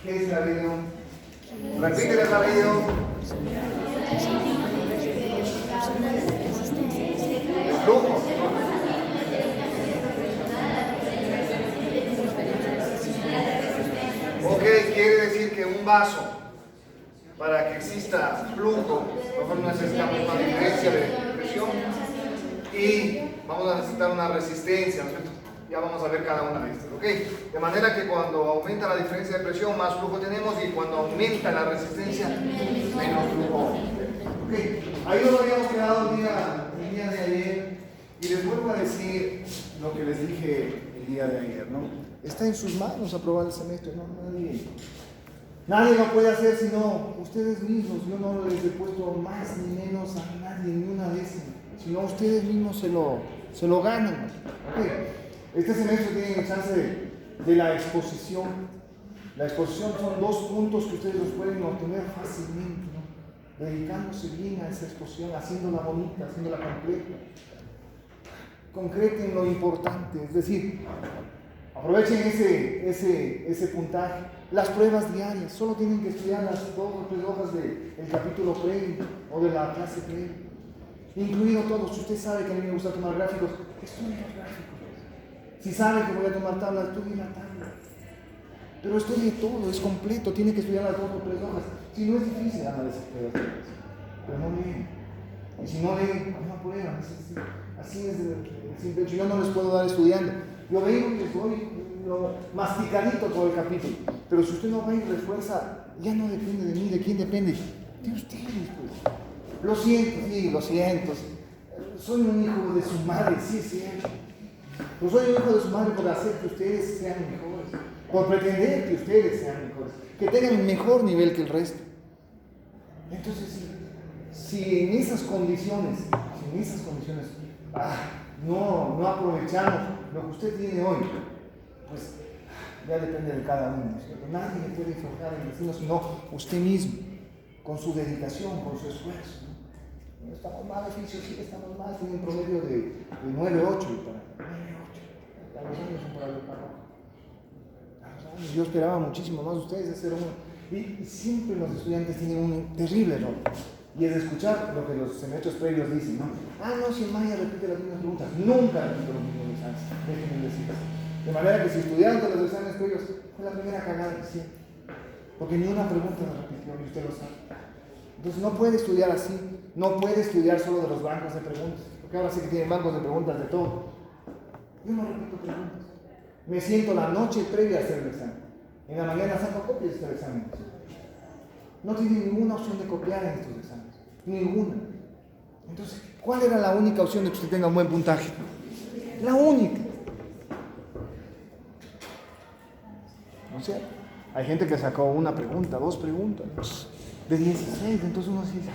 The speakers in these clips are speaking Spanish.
¿Qué es la ley de Ohm? Repítele la ley de Ohm. El flujo. Ok, quiere decir que un vaso, para que exista flujo, nosotros necesitamos una diferencia de presión y vamos a necesitar una resistencia, ¿no es cierto? Ya vamos a ver cada una de estas, ¿ok? De manera que cuando aumenta la diferencia de presión, más flujo tenemos, y cuando aumenta la resistencia, menos flujo. ¿Ok? Ahí nos habíamos quedado el día de ayer, y les vuelvo a decir lo que les dije el día de ayer, ¿no? Está en sus manos aprobar el semestre, ¿no? Nadie lo puede hacer sino ustedes mismos. Yo no les he puesto más ni menos a nadie, ni una décima, sino ustedes mismos se lo ganan. ¿Okay? Este semestre tienen el chance de la exposición. La exposición son 2 puntos que ustedes los pueden obtener fácilmente, ¿no? Dedicándose bien a esa exposición, haciéndola bonita, haciéndola completa. Concreten lo importante, es decir, aprovechen ese puntaje. Las pruebas diarias, solo tienen que estudiar las 2 o 3 hojas del capítulo previo o de la clase previa. Incluido todo. Si usted sabe que a mí me gusta tomar gráficos, estudie los gráficos. Si sabe que voy a tomar tabla, estudie la tabla. Pero estudie todo, es completo, tiene que estudiar las 2 o 3 hojas. Si no es difícil, ganar esas pruebas. Pero no leen. Y si no leen, no aprueban. Así es de simple hecho. Yo no les puedo dar estudiando. Yo vengo y les doy masticadito todo el capítulo. Pero si usted no va y refuerza, ya no depende de mí. ¿De quién depende? De ustedes, pues. Lo siento, sí, lo siento. Soy un hijo de su madre, sí es cierto. Pero soy un hijo de su madre por hacer que ustedes sean mejores. Por pretender que ustedes sean mejores. Que tengan un mejor nivel que el resto. Entonces, si en esas condiciones, no aprovechamos lo que usted tiene hoy, pues ya depende de cada uno, ¿cierto? Nadie le puede forjar el destino sino usted mismo, con su dedicación, con su esfuerzo, ¿no? No estamos mal, oficio, sí estamos mal, tiene un promedio de 9.8 para 9.8. A los años son por algo para yo esperaba muchísimo más de ustedes de 0.1. Y siempre los estudiantes tienen un terrible error. Y es escuchar lo que los semestres previos dicen, ¿no? No, si Maya repite las mismas preguntas. Nunca repito los mismos exámenes. Déjenme decirles. De manera que si estudiaron todos los exámenes previos, fue la primera cagada que hicieron. Porque ni una pregunta la repitió, y usted lo sabe. Entonces no puede estudiar así. No puede estudiar solo de los bancos de preguntas. Porque ahora sí que tienen bancos de preguntas de todo. Yo no repito preguntas. Me siento la noche previa a hacer el examen. En la mañana saco copias del examen. No tiene ninguna opción de copiar en estos exámenes. Ninguna. Entonces, ¿cuál era la única opción de que usted tenga un buen puntaje? La única. ¿No es cierto? Hay gente que sacó una pregunta, 2 preguntas, de 16, entonces uno dice,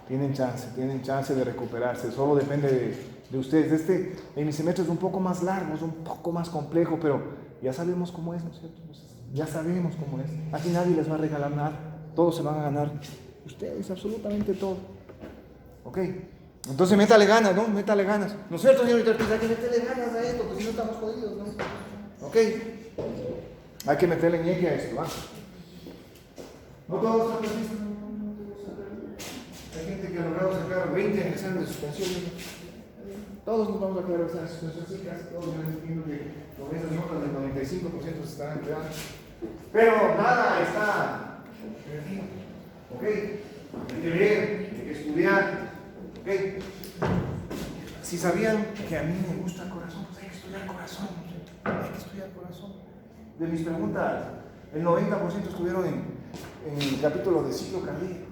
tienen chance de recuperarse, solo depende de ustedes. En mi semestre es un poco más largo, es un poco más complejo, pero ya sabemos cómo es, ¿no es cierto? Ya sabemos cómo es. Aquí nadie les va a regalar nada. Todos se van a ganar. Ustedes, absolutamente todo. ¿Ok? Entonces métale ganas, ¿no? Métale ganas. ¿No es cierto, señorita Ortiz? Hay que meterle ganas a esto, porque si no estamos jodidos, ¿no? ¿Ok? Hay que meterle ñeque a esto, ¿va? No todos están listos. Hay gente que ha logrado sacar 20 en el examen de suspensión. Todos nos vamos a quedar en examen de suspensión, sí, casi todos. Yo entiendo que con esas notas del 95% se estarán quedando. Pero nada está perdido. ¿Ok? Hay que leer, hay que estudiar. ¿Ok? Si sabían que a mí me gusta el corazón, pues hay que estudiar corazón. Hay que estudiar corazón. De mis preguntas, el 90% estuvieron en el capítulo de ciclo cardíaco.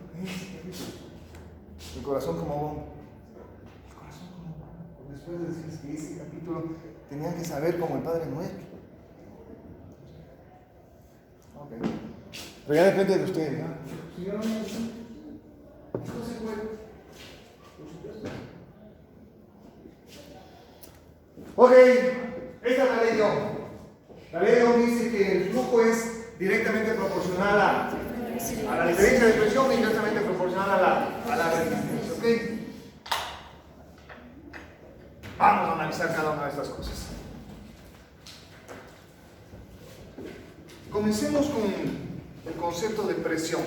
El corazón como bomba. El corazón como bomba. Después de decirles que ese capítulo tenían que saber como el Padre Nuestro. Ok. Pero ya depende de ustedes, ¿no? Si yo no me gusta, esto se puede. Por supuesto. Ok, esta es la ley de Ohm. La ley de Ohm dice que el flujo es directamente proporcional a la diferencia de presión e inversamente proporcional a la resistencia. ¿Ok? Vamos a analizar cada una de estas cosas. Comencemos con el concepto de presión.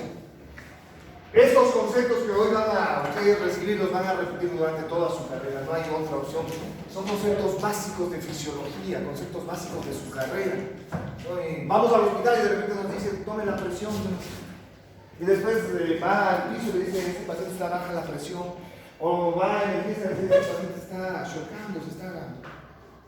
Estos conceptos que hoy van a ustedes recibir los van a repetir durante toda su carrera, no hay otra opción. Son conceptos básicos de fisiología, conceptos básicos de su carrera. Vamos al hospital y de repente nos dice, tome la presión. Y después va al piso y le dice, este paciente está baja la presión. O va a emergencia y le dice, este paciente está chocando, se está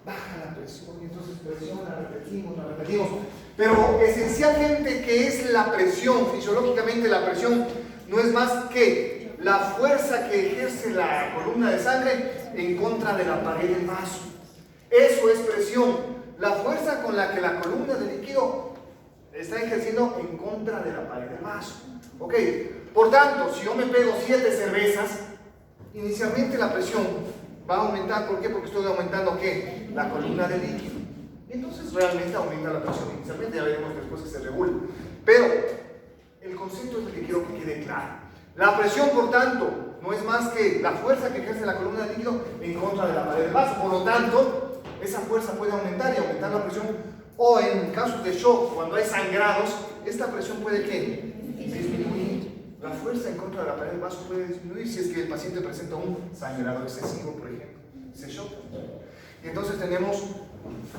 baja la presión. Y entonces presión, la repetimos. Pero esencialmente, ¿qué es la presión? Fisiológicamente la presión no es más que la fuerza que ejerce la columna de sangre en contra de la pared del vaso. Eso es presión. La fuerza con la que la columna de líquido está ejerciendo en contra de la pared del vaso. Ok, por tanto, si yo me pego 7 cervezas, inicialmente la presión va a aumentar. ¿Por qué? Porque estoy aumentando ¿qué? La columna de líquido. Y entonces realmente aumenta la presión inicialmente, ya veremos después que se regule. Pero el concepto es el que quiero que quede claro. La presión, por tanto, no es más que la fuerza que ejerce la columna de líquido en contra de la pared del vaso. Por lo tanto, esa fuerza puede aumentar y aumentar la presión. O en casos de shock, cuando hay sangrados, esta presión puede ¿qué? Disminuir. La fuerza en contra de la pared del vaso puede disminuir si es que el paciente presenta un sangrado excesivo, por ejemplo. Ese shock. Y entonces tenemos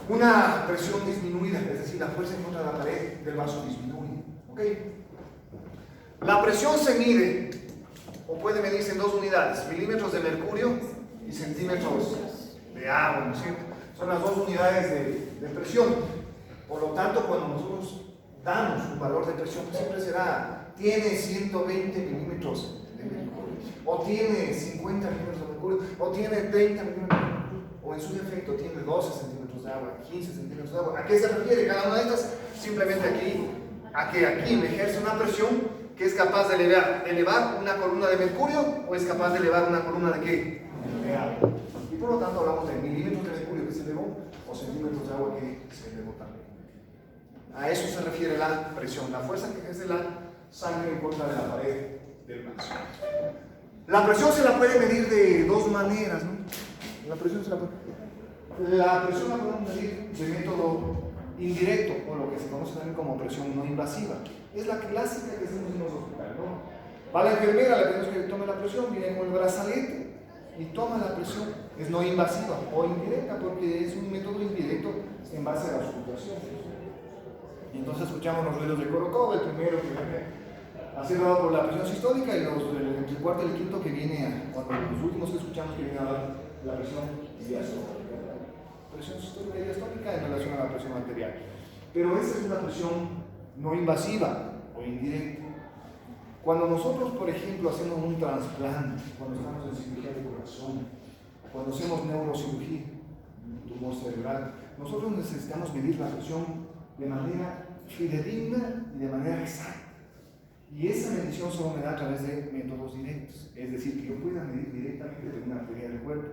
una presión disminuida, es decir, la fuerza en contra de la pared del vaso disminuye. ¿Ok? La presión se mide, o puede medirse en 2 unidades, milímetros de mercurio y centímetros de agua, ¿no es cierto? Son las 2 unidades de presión. Por lo tanto, cuando nosotros damos un valor de presión, siempre será, tiene 120 milímetros de mercurio, o tiene 50 milímetros de mercurio, o tiene 30 milímetros de mercurio, o en su defecto tiene 12 centímetros de agua, 15 centímetros de agua. ¿A qué se refiere cada una de estas? Simplemente aquí, a que aquí me ejerce una presión que es capaz de elevar una columna de mercurio, o es capaz de elevar una columna de ¿qué? De agua. Y por lo tanto hablamos de milímetros de mercurio que se elevó, o centímetros de agua que se elevó también. A eso se refiere la presión, la fuerza que ejerce la sangre en contra de la pared del vaso. La presión se la puede medir de 2 maneras, ¿no? La presión la podemos medir de método indirecto, o lo que se conoce también como presión no invasiva. Es la clásica que hacemos en los hospitales, ¿no? Va la enfermera, le pedimos que tome la presión, viene con el brazalete y toma la presión. Es no invasiva o indirecta porque es un método indirecto en base a la auscultación. Y entonces escuchamos los ruidos de Korokov, el primero que viene a ser dado por la presión sistólica, y entre el cuarto y el quinto que viene los últimos que escuchamos que viene a dar la presión diastólica. Presión sistólica y diastólica en relación a la presión arterial. Pero esa es una presión no invasiva o indirecta. Cuando nosotros, por ejemplo, hacemos un trasplante, cuando estamos en cirugía de corazón, cuando hacemos neurocirugía, un tumor cerebral, nosotros necesitamos medir la presión de manera fidedigna y de manera exacta. Y esa medición solo me da a través de métodos directos, es decir, que yo pueda medir directamente de una arteria del cuerpo.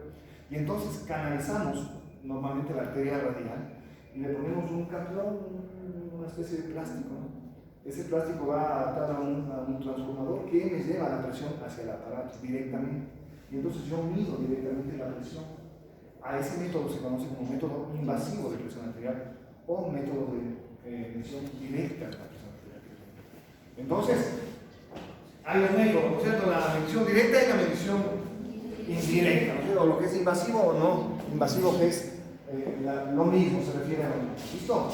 Y entonces canalizamos normalmente la arteria radial y le ponemos un caplón, una especie de plástico, ¿no? Ese plástico va adaptado a un transformador que me lleva la presión hacia el aparato directamente. Y entonces yo mido directamente la presión. A ese método se conoce como método invasivo de presión arterial o método de medición directa de la presión arterial. Entonces, hay dos métodos, ¿no es cierto? La medición directa y la medición indirecta, ¿no es cierto? O lo que es invasivo o no invasivo, que es lo mismo, se refiere a lo mismo. ¿Listo?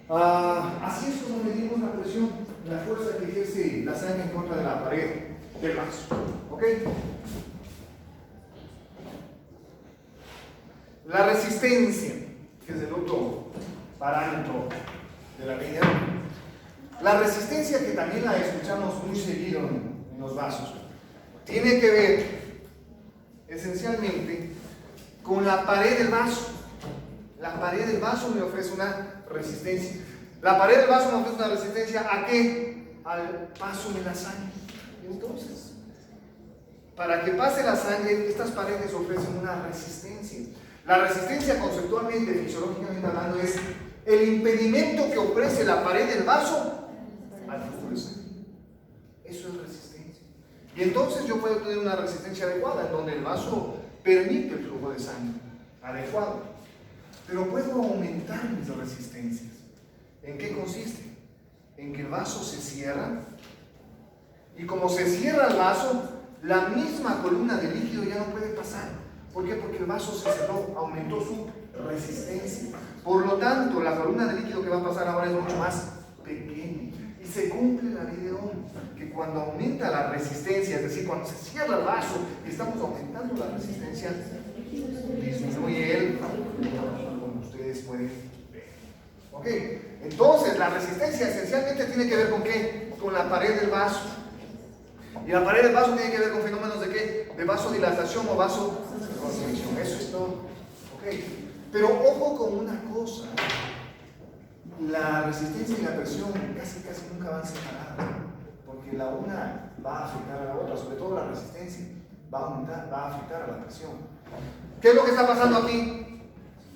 Así es como medimos la presión, la fuerza que ejerce la sangre en contra de la pared del vaso. ¿Ok? La resistencia, que es el otro parámetro de la vida. La resistencia, que también la escuchamos muy seguido en los vasos, tiene que ver esencialmente con la pared del vaso. La pared del vaso me ofrece una resistencia. La pared del vaso me ofrece una resistencia ¿a qué? Al paso de la sangre. Entonces, para que pase la sangre, estas paredes ofrecen una resistencia. La resistencia, conceptualmente, fisiológicamente hablando, es el impedimento que ofrece la pared del vaso al flujo de sangre. Eso es resistencia. Y entonces yo puedo tener una resistencia adecuada, en donde el vaso permite el flujo de sangre adecuado. Pero puedo aumentar mis resistencias. ¿En qué consiste? vaso se cierra, y como se cierra el vaso, la misma columna de líquido ya no puede pasar. ¿Por qué? Porque el vaso se cerró, aumentó su resistencia. Por lo tanto, la columna de líquido que va a pasar ahora es mucho más pequeña. Y se cumple la ley de Ohm, que cuando aumenta la resistencia, es decir, cuando se cierra el vaso y estamos aumentando la resistencia, disminuye el flujo, como ustedes pueden ver. ¿Ok? Entonces, la resistencia esencialmente tiene que ver con ¿qué? Con la pared del vaso. Y la pared del vaso tiene que ver con fenómenos de ¿qué? De vasodilatación o vasoconstricción. Eso es todo. ¿Ok? Pero ojo con una cosa. La resistencia y la presión casi nunca van separadas. Porque la una va a afectar a la otra. Sobre todo la resistencia va a afectar a la presión. ¿Qué es lo que está pasando aquí?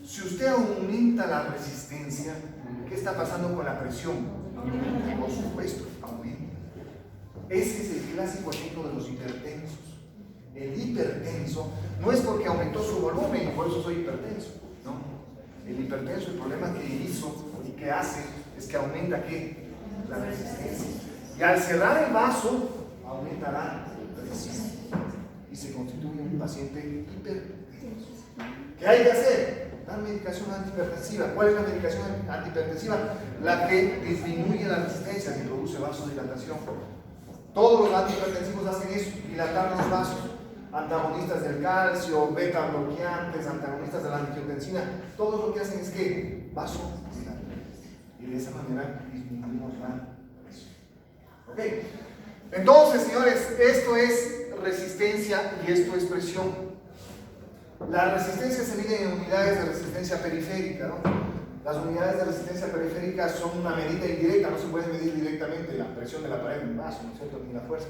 Si usted aumenta la resistencia, ¿qué está pasando con la presión? Por supuesto, aumenta. Ese es el clásico ejemplo de los hipertensos. El hipertenso no es porque aumentó su volumen y por eso soy hipertenso. No. El hipertenso, el problema que hizo y que hace es que aumenta ¿qué? La resistencia. Y al cerrar el vaso, aumenta la presión. Y se constituye un paciente hipertenso. ¿Qué hay que hacer? Dar medicación antihipertensiva. ¿Cuál es la medicación antihipertensiva? La que disminuye la resistencia, que produce vasodilatación. Todos los antihipertensivos hacen eso, dilatar los vasos. Antagonistas del calcio, beta bloqueantes, antagonistas de la angiotensina, todo lo que hacen es que vasodilatar. Y de esa manera disminuimos la presión. ¿Ok? Entonces, señores, esto es resistencia y esto es presión. La resistencia se mide en unidades de resistencia periférica, ¿no? Las unidades de resistencia periférica son una medida indirecta, no se puede medir directamente la presión de la pared en un vaso, ¿no es cierto? Ni la fuerza.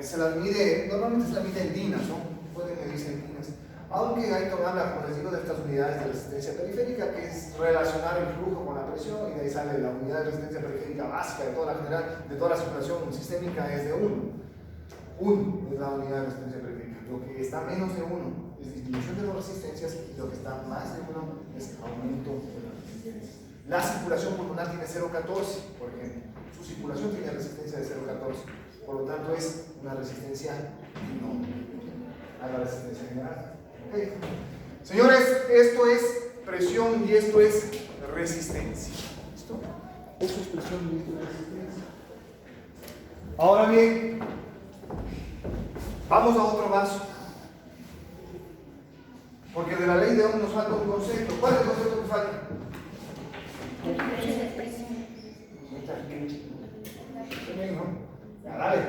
Se las mide, normalmente se las mide en dinas, ¿no? Pueden medirse en dinas. Aunque hay que hablar, como les digo, de estas unidades de resistencia periférica, que es relacionar el flujo con la presión, y de ahí sale la unidad de resistencia periférica básica de toda la general, de toda la circulación sistémica es de 1. 1 es la unidad de resistencia periférica. Lo que está menos de 1 es disminución de las resistencias y lo que está más de 1 es aumento de la resistencia. La circulación pulmonar tiene 0,14, por ejemplo. Su circulación tiene resistencia de 0,14. Por lo tanto, es una resistencia no a la resistencia general. ¿Okay? Señores, esto es presión y esto es resistencia. ¿Listo? Eso es presión y esto es resistencia. Ahora bien, vamos a otro vaso. Porque de la ley de Ohm nos falta un concepto. ¿Cuál es el concepto que falta? Ya, dale.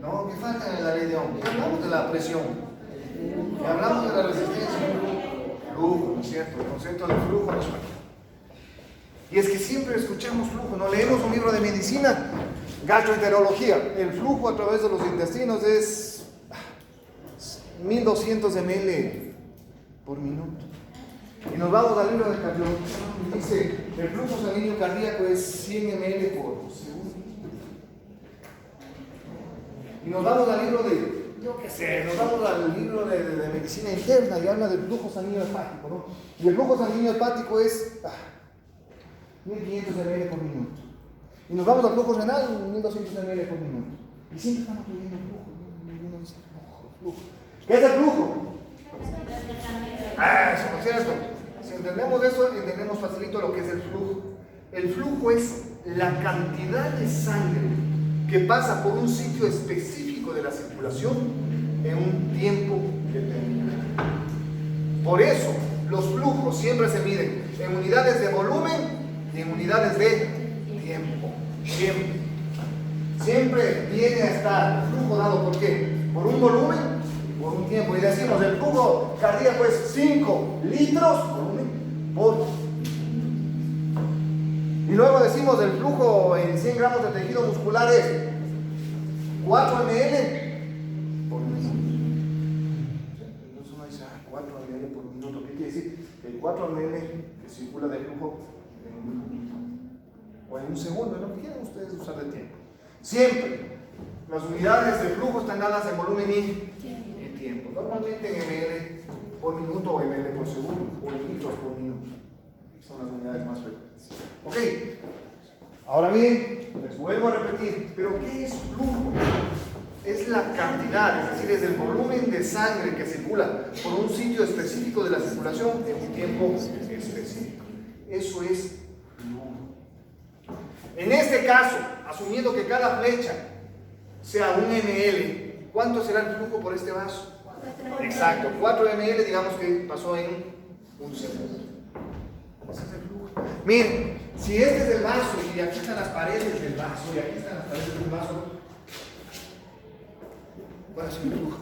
No, ¿qué falta en la ley de Ohm? Ya hablamos de la presión. Ya hablamos de la resistencia. Flujo, ¿no es cierto? El concepto de flujo nos falta. Y es que siempre escuchamos flujo. No leemos un libro de medicina, gastroenterología. El flujo a través de los intestinos es 1200 ml por minuto. Y nos vamos al libro de cardiología y dice el flujo sanguíneo cardíaco es 100 ml por segundo. Y nos vamos al libro de, yo qué sé, nos vamos al libro de medicina interna y habla del flujo sanguíneo hepático, ¿no? Y el flujo sanguíneo hepático es 1500 ml por minuto. Y nos vamos al flujo renal, 1200 ml por minuto. Y siempre estamos pidiendo flujo, dice flujo. ¿Qué es el flujo? Eso, ¿no es cierto? Si entendemos eso, entendemos facilito lo que es el flujo. El flujo es la cantidad de sangre que pasa por un sitio específico de la circulación en un tiempo determinado. Por eso, los flujos siempre se miden en unidades de volumen y en unidades de tiempo. Siempre viene a estar el flujo dado por qué? Por un volumen y por un tiempo. Y decimos, el flujo cardíaco es 5 litros volumen por. Y luego decimos, el flujo en 100 gramos de tejido muscular es 4 ml por minuto. Entonces uno dice, 4 ml por minuto. ¿Qué quiere decir? El 4 ml que circula de flujo en un minuto. O en un segundo, lo que quieran ustedes usar de tiempo. Siempre las unidades de flujo están dadas en volumen y tiempo. Normalmente en ml por minuto o ml por segundo o en litros por minuto. Son las unidades más frecuentes. Ok. Ahora bien, les vuelvo a repetir, ¿pero qué es flujo? Es la cantidad, es decir, es el volumen de sangre que circula por un sitio específico de la circulación en un tiempo específico. Eso es flujo. En este caso, asumiendo que cada flecha sea un ml, ¿cuánto será el flujo por este vaso? Exacto, 4 ml, digamos que pasó en un segundo. Ese es el flujo. Miren, si este es el vaso y aquí están las paredes del vaso y aquí están las paredes del vaso, ¿cuál es el flujo?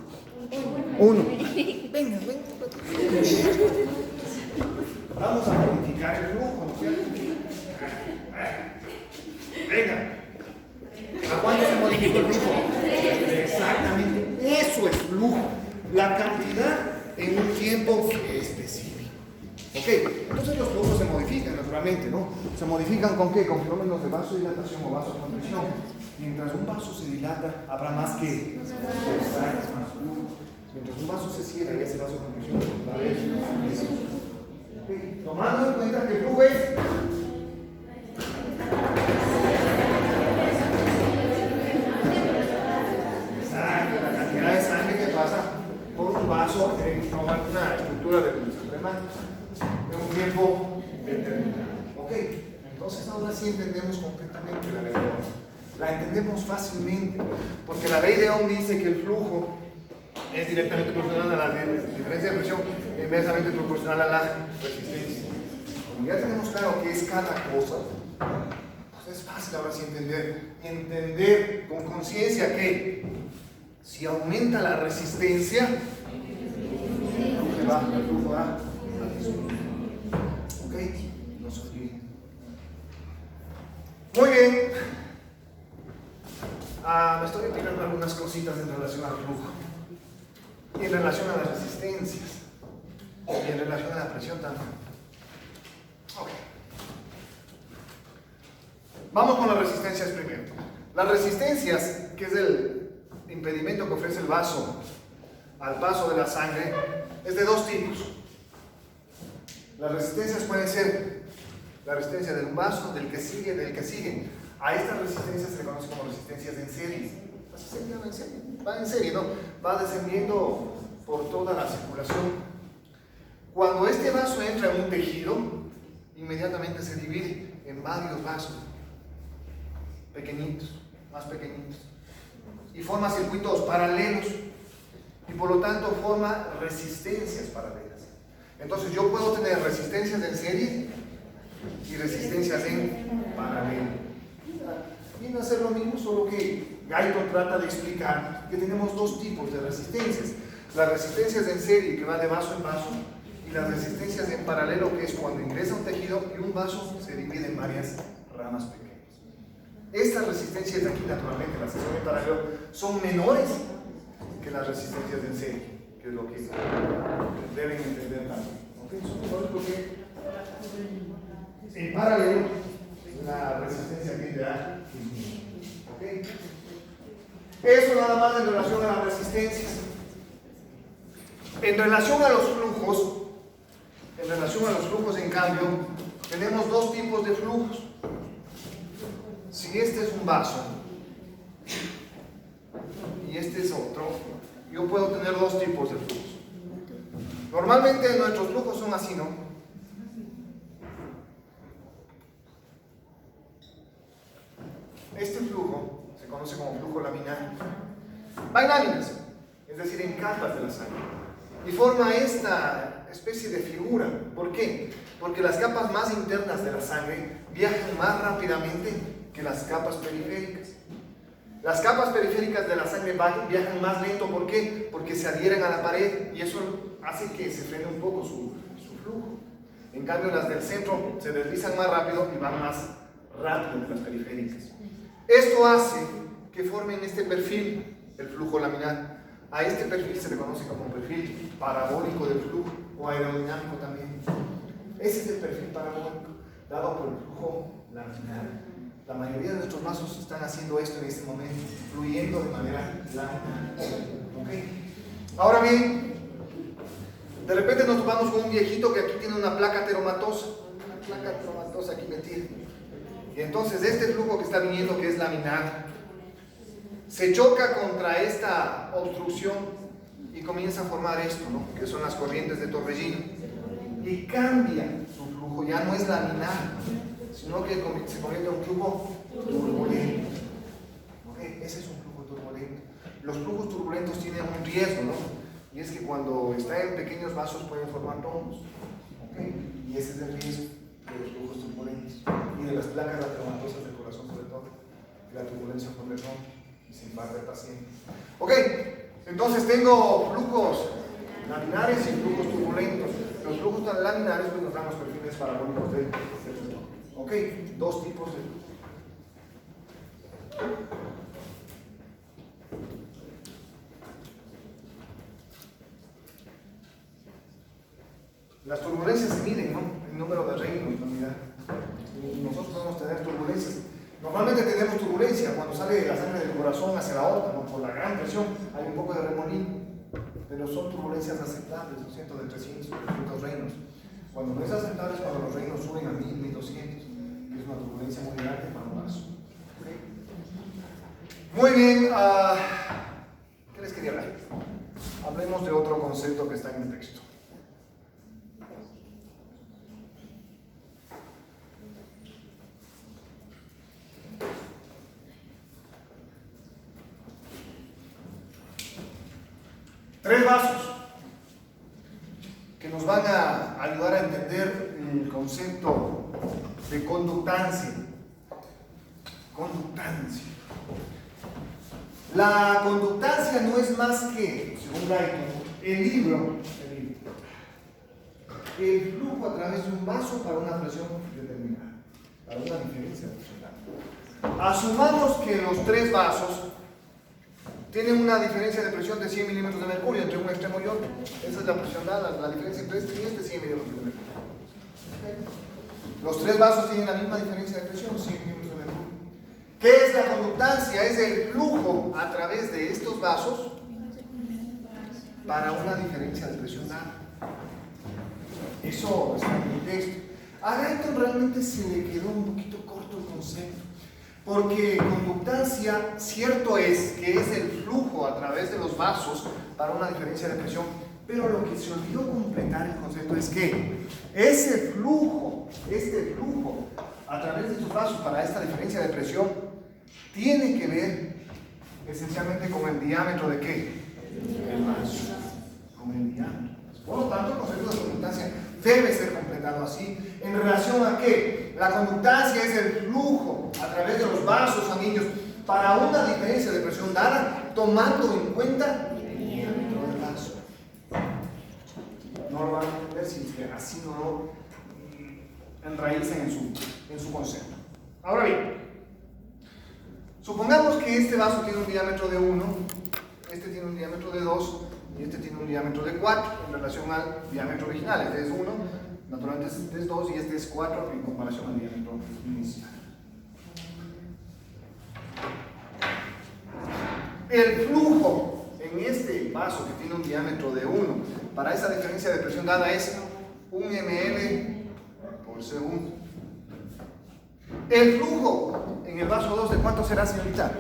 1. Venga. Vamos a modificar el flujo, ¿no es cierto? Venga. ¿A cuánto se modifica el flujo? Exactamente. Eso es flujo. La cantidad en un tiempo específico. Ok, entonces los flujos se modifican naturalmente, ¿no? ¿Se modifican con qué? Con fenómenos de vasodilatación o vasoconstricción. Mientras un vaso se dilata, habrá más que más flujo. Mientras un vaso se cierra y hace vasoconstricción, va a haber menos. Okay. Tomando en cuenta que el flujo es la cantidad de sangre que pasa por un vaso en una estructura de en un tiempo determinado. Ok, entonces ahora sí entendemos completamente la ley de Ohm. La entendemos fácilmente, porque la ley de Ohm dice que el flujo es directamente proporcional a la diferencia de presión, inversamente proporcional a la resistencia. Como ya tenemos claro qué es cada cosa, pues es fácil ahora sí entender con conciencia que si aumenta la resistencia, el flujo va a disminuir. Ok, no se olviden. Muy bien. Me estoy explicando algunas cositas en relación al flujo y en relación a las resistencias y en relación a la presión también. Ok. Vamos con las resistencias primero. Las resistencias, que es el impedimento que ofrece el vaso al paso de la sangre, es de dos tipos. Las resistencias pueden ser la resistencia de un vaso, del que sigue. A estas resistencias se le conoce como resistencias en serie. Va en serie, ¿no? Va descendiendo por toda la circulación. Cuando este vaso entra en un tejido, inmediatamente se divide en varios vasos pequeñitos, más pequeñitos, y forma circuitos paralelos y por lo tanto forma resistencias paralelas. Entonces yo puedo tener resistencias en serie y resistencias en paralelo. Viene a ser lo mismo, solo que Guyton trata de explicar que tenemos dos tipos de resistencias. Las resistencias en serie, que va de vaso en vaso, y las resistencias en paralelo, que es cuando ingresa un tejido y un vaso se divide en varias ramas pequeñas. Estas resistencias de aquí, naturalmente, las que son en paralelo, son menores que las resistencias en serie, que es lo que deben entender también. ¿Okay? Son menores porque en paralelo la resistencia tiende a disminuir. ¿Okay? Eso nada más en relación a las resistencias. En relación a los flujos, en cambio, tenemos dos tipos de flujos. Si este es un vaso y este es otro, yo puedo tener dos tipos de flujos. Normalmente nuestros flujos son así, ¿no? Este flujo se conoce como flujo laminar. Va en láminas, es decir, en capas de la sangre. Y forma esta especie de figura. ¿Por qué? Porque las capas más internas de la sangre viajan más rápidamente que las capas periféricas. Las capas periféricas de la sangre viajan más lento. ¿Por qué? Porque se adhieren a la pared y eso hace que se frene un poco su flujo. En cambio, las del centro se deslizan más rápido y van más rápido que las periféricas. Esto hace que formen este perfil, el flujo laminar. A este perfil se le conoce como perfil parabólico del flujo o aerodinámico también. Ese es el perfil parabólico dado por el flujo laminar. La mayoría de nuestros vasos están haciendo esto en este momento, fluyendo de manera laminar. ¿Okay? Ahora bien, de repente nos topamos con un viejito que aquí tiene una placa ateromatosa. placa tromatosa aquí metida. Y entonces este flujo que está viniendo, que es laminar, se choca contra esta obstrucción y comienza a formar esto, ¿no? Que son las corrientes de torbellino. Y cambia su flujo, ya no es laminar, sino que se convierte en un flujo turbulento. ¿Okay? Ese es un flujo turbulento. Los flujos turbulentos tienen un riesgo, ¿no? Y es que cuando está en pequeños vasos pueden formar trombos. ¿Okay? Y ese es el riesgo de los flujos turbulentos y de las placas lateromatosas del corazón, sobre todo, que la turbulencia por el trombo y se infarta el paciente. Ok, entonces tengo flujos laminares y flujos turbulentos. Los flujos laminares pues nos dan los perfiles parabólicos del flujo. Ok, dos tipos de flujos. Las turbulencias se miden, ¿no? El número de reinos en la unidad. Nosotros podemos tener turbulencias. Normalmente tenemos turbulencia cuando sale la sangre del corazón hacia la aorta, ¿no? Por la gran presión hay un poco de remolino, pero son turbulencias aceptables, ¿no es cierto? De 300, 300 reinos. Cuando no es aceptable es cuando los reinos suben a 1000, 1200, que es una turbulencia muy grande para un vaso. ¿Okay? Muy bien, ¿qué les quería hablar? Hablemos de otro concepto que está en el texto. Tres vasos que nos van a ayudar a entender el concepto de conductancia. Conductancia. La conductancia no es más que, según Brighton, el flujo a través de un vaso para una presión determinada, para una diferencia presional. Asumamos que los tres vasos tienen una diferencia de presión de 100 milímetros de mercurio entre un extremo y otro. Esa es la presión dada, la diferencia entre este y este, 100 milímetros de mercurio. Los tres vasos tienen la misma diferencia de presión, 100 milímetros de mercurio. ¿Qué es la conductancia? Es el flujo a través de estos vasos para una diferencia de presión dada. Eso está en el texto. A Brighton realmente se le quedó un poquito corto el concepto. Porque conductancia, cierto es que es el flujo a través de los vasos para una diferencia de presión, pero lo que se olvidó completar el concepto es que ese flujo, este flujo a través de estos vasos para esta diferencia de presión, tiene que ver esencialmente con el diámetro de ¿qué? El vaso. Con el diámetro. Por lo tanto, el concepto de conductancia debe ser completado así. ¿En relación a qué? La conductancia es el flujo a través de los vasos sanguíneos para una diferencia de presión dada, tomando en cuenta el diámetro del vaso. No lo van a entender si así no lo enraícen en su concepto. Ahora bien, supongamos que este vaso tiene un diámetro de 1, este tiene un diámetro de 2 y este tiene un diámetro de 4 en relación al diámetro original. Este es 1, naturalmente este es 2 y este es 4 en comparación al diámetro inicial. El flujo en este vaso que tiene un diámetro de 1 para esa diferencia de presión dada es 1 ml por segundo. El flujo en el vaso 2 ¿de cuánto será, señorita?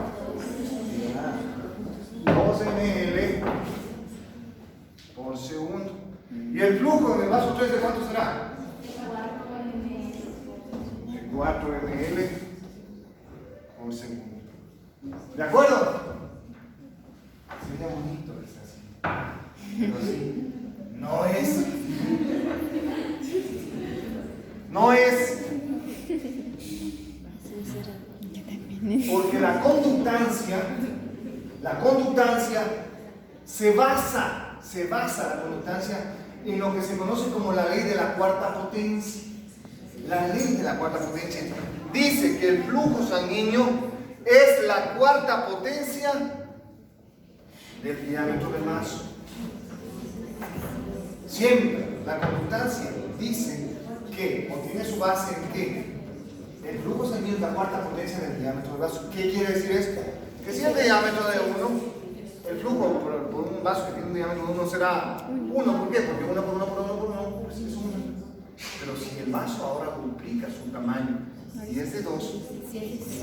2 ml por segundo. ¿Y el flujo en el vaso 3 de cuánto será? De 4 ml por segundo. ¿De acuerdo? Sería bonito decir así. Pero sí, no es. No es. Porque la conductancia se basa la conductancia en lo que se conoce como la ley de la cuarta potencia. La ley de la cuarta potencia dice que el flujo sanguíneo es la cuarta potencia del diámetro del vaso. Siempre la conductancia dice que, o tiene su base en que el flujo sanguíneo es la cuarta potencia del diámetro del vaso. ¿Qué quiere decir esto? Que si el diámetro de 1, el flujo por un vaso que tiene un diámetro de 1 será 1. ¿Por qué? Porque 1 por 1 por 1 por 1 pues es 1. Pero si el vaso ahora duplica su tamaño. Si es de 2,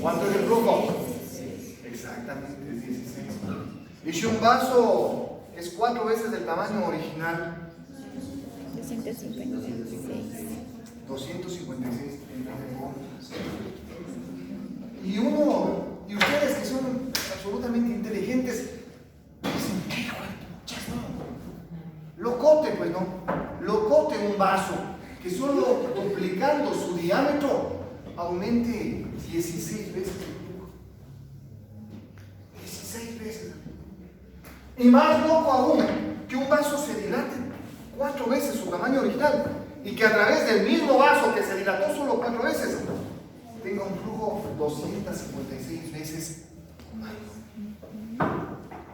¿cuánto es el flujo? Exactamente, es 16. Y si un vaso es 4 veces del tamaño original, 256 y ustedes que son absolutamente inteligentes dicen, ¿qué? Locote, pues no, locote un vaso que solo duplicando su diámetro aumente 16 veces el flujo. 16 veces. Y más loco aún, que un vaso se dilate 4 veces su tamaño original y que a través del mismo vaso que se dilató solo 4 veces tenga un flujo 256 veces mayor.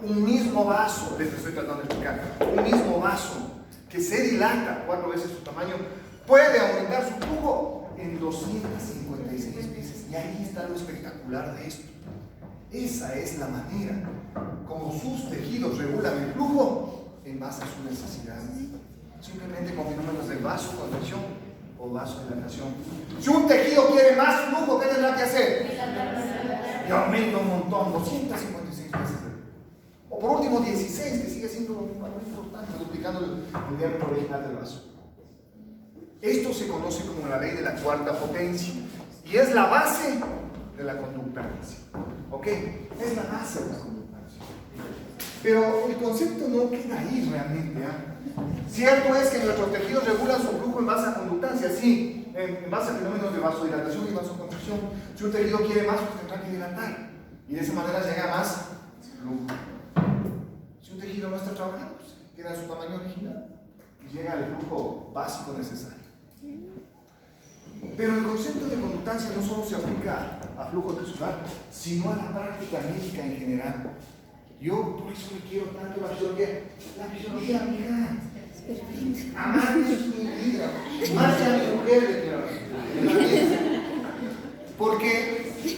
Un mismo vaso, les estoy tratando de explicar, un mismo vaso que se dilata 4 veces su tamaño puede aumentar su flujo en 256 veces. Y ahí está lo espectacular de esto. Esa es la manera como sus tejidos regulan el flujo en base a sus necesidades. Simplemente con fenómenos de vasoconstricción o vasodilatación. Si un tejido quiere más flujo, ¿qué tendrá que hacer? Y aumenta un montón, 256 veces. O por último 16, que sigue siendo lo más importante, duplicando el diámetro original del vaso. Esto se conoce como la ley de la cuarta potencia y es la base de la conductancia. ¿Ok? Es la base de la conductancia. Pero el concepto no queda ahí realmente. Cierto es que nuestros tejidos regulan su flujo en base a conductancia, sí, en base a fenómenos de vasodilatación y vasoconstricción. Si un tejido quiere más, pues tendrá que dilatar y de esa manera llega más flujo. Si un tejido no está trabajando, pues queda en su tamaño original y llega al flujo básico necesario. Pero el concepto de conductancia no solo se aplica a flujo tisular, sino a la práctica médica en general. Yo por eso me quiero tanto la fisiología. La fisiología, mija, amante es mi vida, más que a mi mujer le quiero. Porque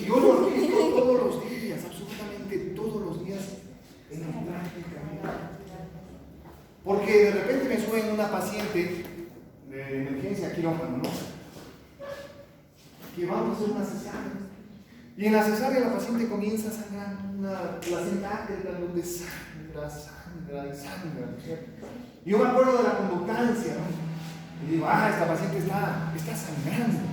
yo lo repito todos los días, absolutamente todos los días en la práctica médica. Porque de repente me suben una paciente de emergencia quirófano, ¿no? Que vamos a hacer una cesárea. Y en la cesárea la paciente comienza a sangrar una placenta ácrea donde sangra. Yo me acuerdo de la conductancia, ¿no? Y digo, esta paciente está sangrando.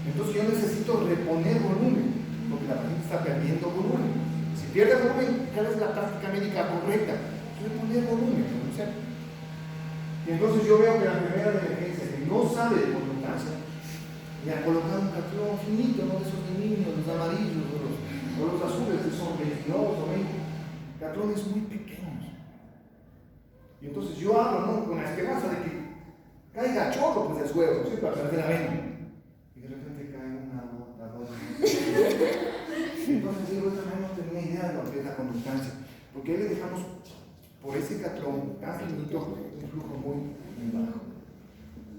Entonces yo necesito reponer volumen, porque la paciente está perdiendo volumen. Si pierde volumen, ¿cuál es la práctica médica correcta? Reponer volumen, ¿no? Y entonces yo veo que la enfermera de emergencia que no sabe de conductancia le ha colocado un catrón finito, ¿no? De esos de niños, los amarillos o los azules, que son 22 o 20 catrones muy pequeños. Y entonces yo hablo, ¿no? Con la esperanza de que caiga chorro pues, del suelo, ¿sí? Para perder la vena. Y de repente cae una gota, dos. Entonces digo, esta no tenía idea de lo que es la conductancia, porque ahí le dejamos por ese catrón tan finito un flujo muy bajo.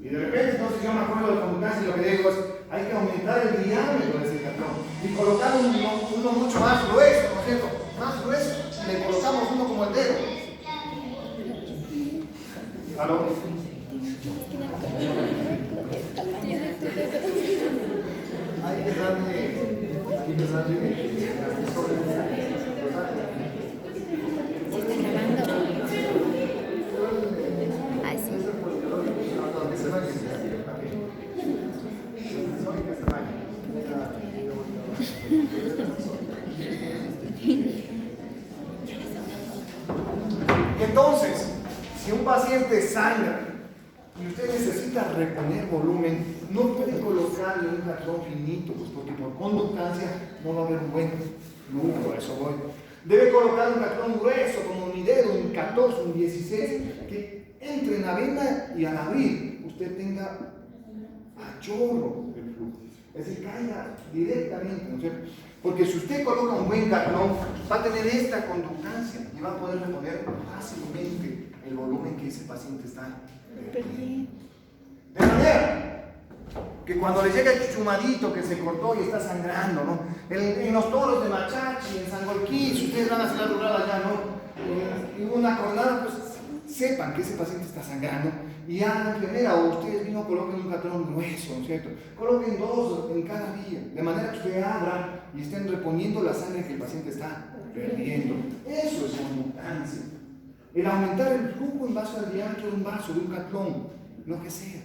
Y de repente, entonces yo me acuerdo de conductancia y lo que digo es, hay que aumentar el diámetro de ese catrón y colocar uno mucho más grueso, ¿no es cierto? Más grueso, y le colocamos uno como el dedo. ¿Aló? Hay que darle Entonces, si un paciente sangra y usted necesita reponer volumen, no puede colocarle un catrón finito, pues porque por conductancia no va a haber un buen flujo, a eso voy. Debe colocar un catrón grueso, como mi dedo, un 14, un 16, que entre en la vena y al abrir usted tenga a chorro el flujo. Es decir, caiga directamente, ¿no es cierto? Porque si usted coloca un buen catrón, va a tener esta conductancia y va a poder reponer fácilmente el volumen que ese paciente está perdiendo. De manera que cuando le llega el chuchumadito que se cortó y está sangrando, ¿no? En los toros de Machachi, en Sangolquí, si ustedes van a hacer la rural allá, ¿no? Y una cornada, pues sepan que ese paciente está sangrando y a la enfermera o ustedes mismos no coloquen un catrón grueso, ¿no es cierto? Coloquen 2 en cada vía, de manera que usted abra y estén reponiendo la sangre que el paciente está perdiendo. Eso es conductancia. El aumentar el flujo en base al diámetro de un vaso, de un catrón, lo que sea,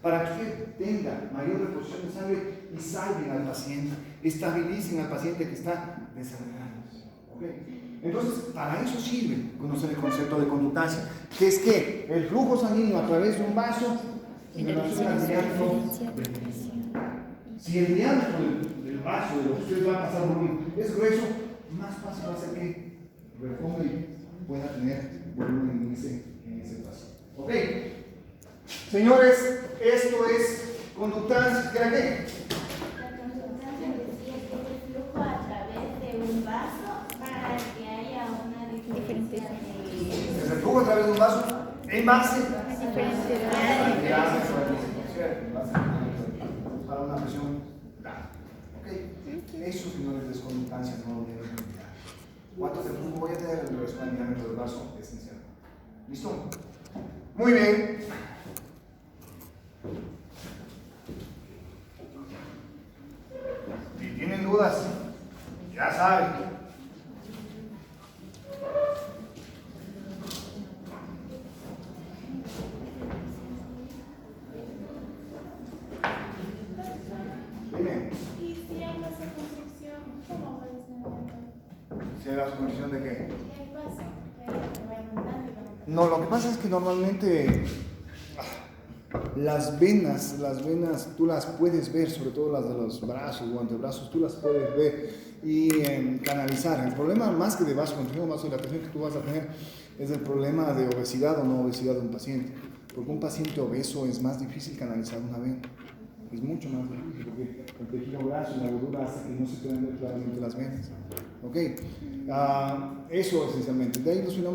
para que usted tenga mayor reposición de sangre y salven al paciente, estabilicen al paciente que está desangrándose. ¿Okay? Entonces, para eso sirve conocer el concepto de conductancia, que es que el flujo sanguíneo a través de un vaso en relación al diámetro del mismo. Si el diámetro del vaso, de lo que usted va a pasar volumen, es grueso, más fácil va a ser que reponga y pueda tener volumen en ese vaso. ¿Ok? Señores, esto es conductancia. ¿Qué era qué? La conductancia decía que es el flujo a través de un vaso para que haya una diferencia de... Es el flujo a través de un vaso en base para una presión dada. ¿Ok? Eso, señores, es conductancia, no lo deben olvidar. ¿Cuántos de flujo voy a tener en relación al diámetro del vaso? Esencial. ¿Listo? Muy bien. Si tienen dudas, ya saben. Dime. ¿Y si hay vasoconstricción, cómo va a ser? ¿Si hay vasoconstricción de qué? ¿Qué pasa? Que va aumentando y va aumentando. No, lo que pasa es que normalmente las venas, tú las puedes ver, sobre todo las de los brazos o antebrazos, tú las puedes ver y canalizar. El problema más que de vasoconstricción, vasodilatación que tú vas a tener es el problema de obesidad o no obesidad de un paciente. Porque un paciente obeso es más difícil canalizar una vena. Es mucho más difícil porque el tejido graso y la gordura hace que no se puedan ver claramente las venas. ¿Ok? Eso esencialmente. De ahí los fenómenos